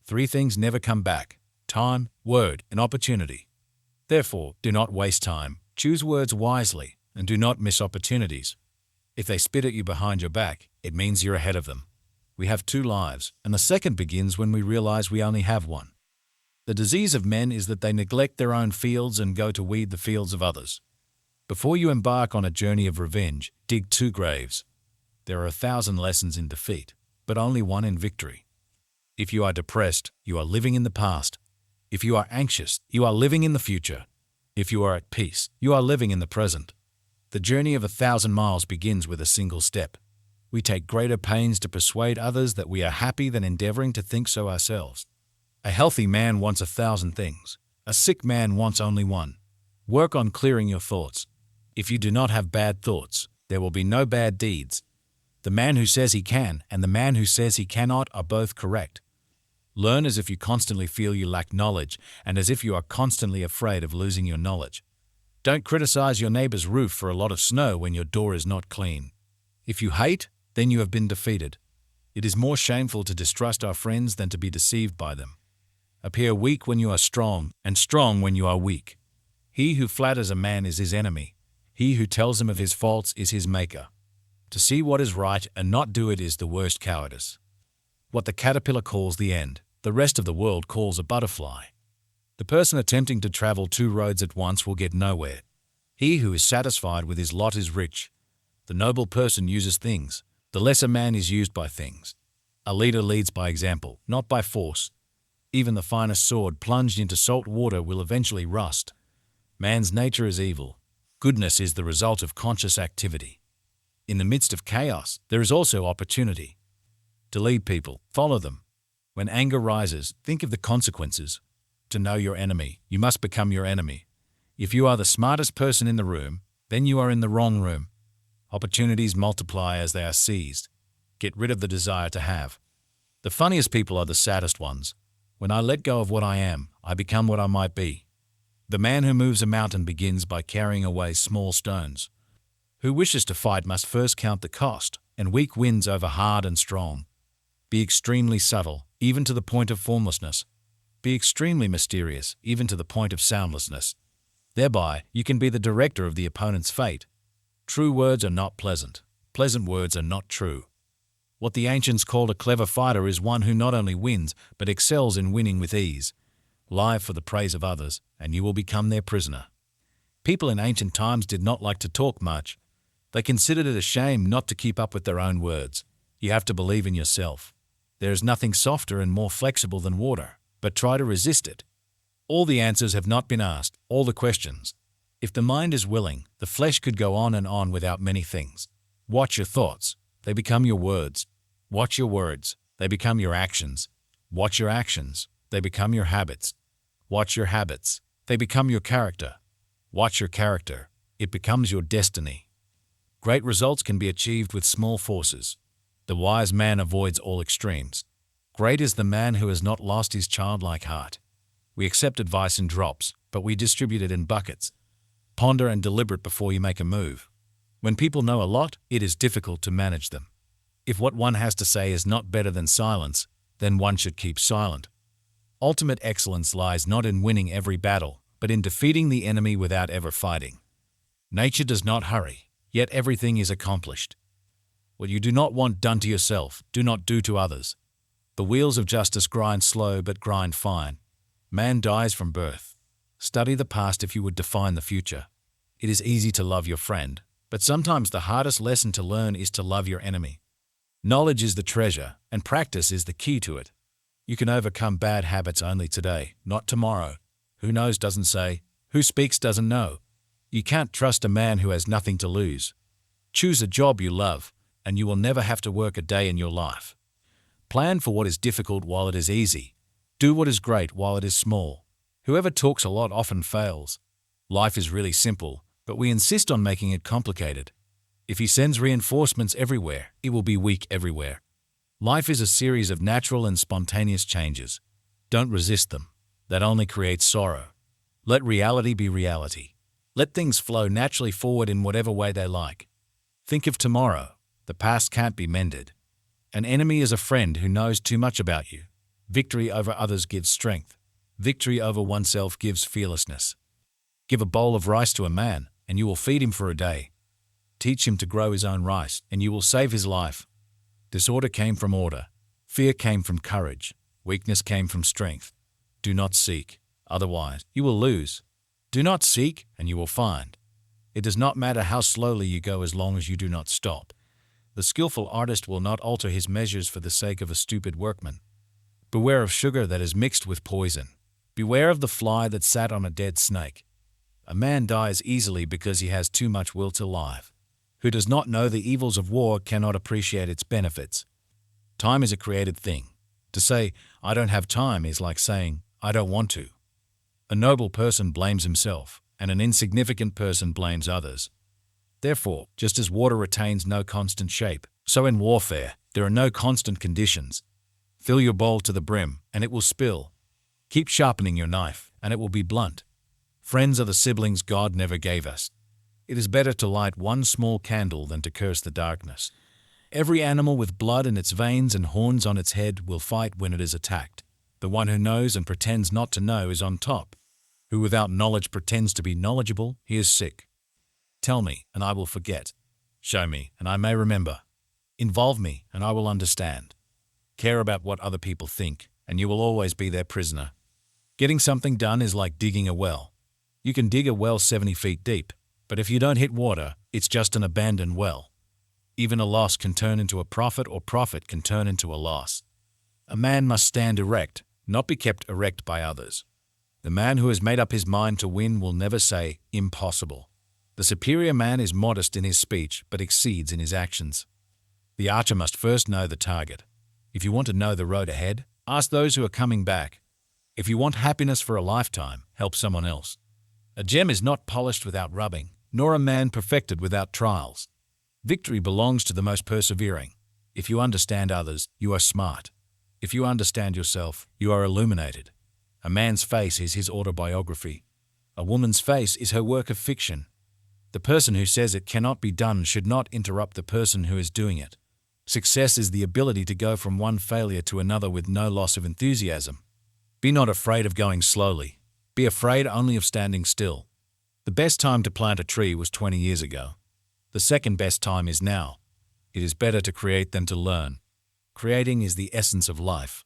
Three things never come back: time, word, and opportunity. Therefore, do not waste time, choose words wisely, and do not miss opportunities. If they spit at you behind your back, it means you're ahead of them. We have two lives, and the second begins when we realize we only have one. The disease of men is that they neglect their own fields and go to weed the fields of others. Before you embark on a journey of revenge, dig 2 graves. There are 1,000 lessons in defeat, but only one in victory. If you are depressed, you are living in the past. If you are anxious, you are living in the future. If you are at peace, you are living in the present. The journey of 1,000 miles begins with a single step. We take greater pains to persuade others that we are happy than endeavoring to think so ourselves. A healthy man wants 1,000 things. A sick man wants only one. Work on clearing your thoughts. If you do not have bad thoughts, there will be no bad deeds. The man who says he can and the man who says he cannot are both correct. Learn as if you constantly feel you lack knowledge and as if you are constantly afraid of losing your knowledge. Don't criticize your neighbor's roof for a lot of snow when your door is not clean. If you hate, then you have been defeated. It is more shameful to distrust our friends than to be deceived by them. Appear weak when you are strong, and strong when you are weak. He who flatters a man is his enemy. He who tells him of his faults is his maker. To see what is right and not do it is the worst cowardice. What the caterpillar calls the end, the rest of the world calls a butterfly. The person attempting to travel 2 roads at once will get nowhere. He who is satisfied with his lot is rich. The noble person uses things. The lesser man is used by things. A leader leads by example, not by force. Even the finest sword plunged into salt water will eventually rust. Man's nature is evil. Goodness is the result of conscious activity. In the midst of chaos, there is also opportunity. To lead people, follow them. When anger rises, think of the consequences. To know your enemy, you must become your enemy. If you are the smartest person in the room, then you are in the wrong room. Opportunities multiply as they are seized. Get rid of the desire to have. The funniest people are the saddest ones. When I let go of what I am, I become what I might be. The man who moves a mountain begins by carrying away small stones. Who wishes to fight must first count the cost, and weak wins over hard and strong. Be extremely subtle, even to the point of formlessness. Be extremely mysterious, even to the point of soundlessness. Thereby, you can be the director of the opponent's fate. True words are not pleasant. Pleasant words are not true. What the ancients called a clever fighter is one who not only wins, but excels in winning with ease. Lie for the praise of others, and you will become their prisoner. People in ancient times did not like to talk much. They considered it a shame not to keep up with their own words. You have to believe in yourself. There is nothing softer and more flexible than water, but try to resist it. All the answers have not been asked, all the questions. If the mind is willing, the flesh could go on and on without many things. Watch your thoughts. They become your words. Watch your words. They become your actions. Watch your actions. They become your habits. Watch your habits. They become your character. Watch your character. It becomes your destiny. Great results can be achieved with small forces. The wise man avoids all extremes. Great is the man who has not lost his childlike heart. We accept advice in drops, but we distribute it in buckets. Ponder and deliberate before you make a move. When people know a lot, it is difficult to manage them. If what one has to say is not better than silence, then one should keep silent. Ultimate excellence lies not in winning every battle, but in defeating the enemy without ever fighting. Nature does not hurry, yet everything is accomplished. What you do not want done to yourself, do not do to others. The wheels of justice grind slow but grind fine. Man dies from birth. Study the past if you would define the future. It is easy to love your friend, but sometimes the hardest lesson to learn is to love your enemy. Knowledge is the treasure, and practice is the key to it. You can overcome bad habits only today, not tomorrow. Who knows doesn't say. Who speaks doesn't know. You can't trust a man who has nothing to lose. Choose a job you love, and you will never have to work a day in your life. Plan for what is difficult while it is easy. Do what is great while it is small. Whoever talks a lot often fails. Life is really simple, but we insist on making it complicated. If he sends reinforcements everywhere, it will be weak everywhere. Life is a series of natural and spontaneous changes. Don't resist them. That only creates sorrow. Let reality be reality. Let things flow naturally forward in whatever way they like. Think of tomorrow. The past can't be mended. An enemy is a friend who knows too much about you. Victory over others gives strength. Victory over oneself gives fearlessness. Give a bowl of rice to a man, and you will feed him for a day. Teach him to grow his own rice, and you will save his life. Disorder came from order. Fear came from courage. Weakness came from strength. Do not seek, otherwise you will lose. Do not seek, and you will find. It does not matter how slowly you go as long as you do not stop. The skillful artist will not alter his measures for the sake of a stupid workman. Beware of sugar that is mixed with poison. Beware of the fly that sat on a dead snake. A man dies easily because he has too much will to live. Who does not know the evils of war cannot appreciate its benefits. Time is a created thing. To say, I don't have time is like saying, I don't want to. A noble person blames himself, and an insignificant person blames others. Therefore, just as water retains no constant shape, so in warfare, there are no constant conditions. Fill your bowl to the brim, and it will spill. Keep sharpening your knife, and it will be blunt. Friends are the siblings God never gave us. It is better to light one small candle than to curse the darkness. Every animal with blood in its veins and horns on its head will fight when it is attacked. The one who knows and pretends not to know is on top. Who without knowledge pretends to be knowledgeable, he is sick. Tell me, and I will forget. Show me, and I may remember. Involve me, and I will understand. Care about what other people think, and you will always be their prisoner. Getting something done is like digging a well. You can dig a well 70 feet deep, but if you don't hit water, it's just an abandoned well. Even a loss can turn into a profit, or profit can turn into a loss. A man must stand erect, not be kept erect by others. The man who has made up his mind to win will never say, impossible. The superior man is modest in his speech, but exceeds in his actions. The archer must first know the target. If you want to know the road ahead, ask those who are coming back. If you want happiness for a lifetime, help someone else. A gem is not polished without rubbing, nor a man perfected without trials. Victory belongs to the most persevering. If you understand others, you are smart. If you understand yourself, you are illuminated. A man's face is his autobiography. A woman's face is her work of fiction. The person who says it cannot be done should not interrupt the person who is doing it. Success is the ability to go from one failure to another with no loss of enthusiasm. Be not afraid of going slowly. Be afraid only of standing still. The best time to plant a tree was 20 years ago. The second best time is now. It is better to create than to learn. Creating is the essence of life.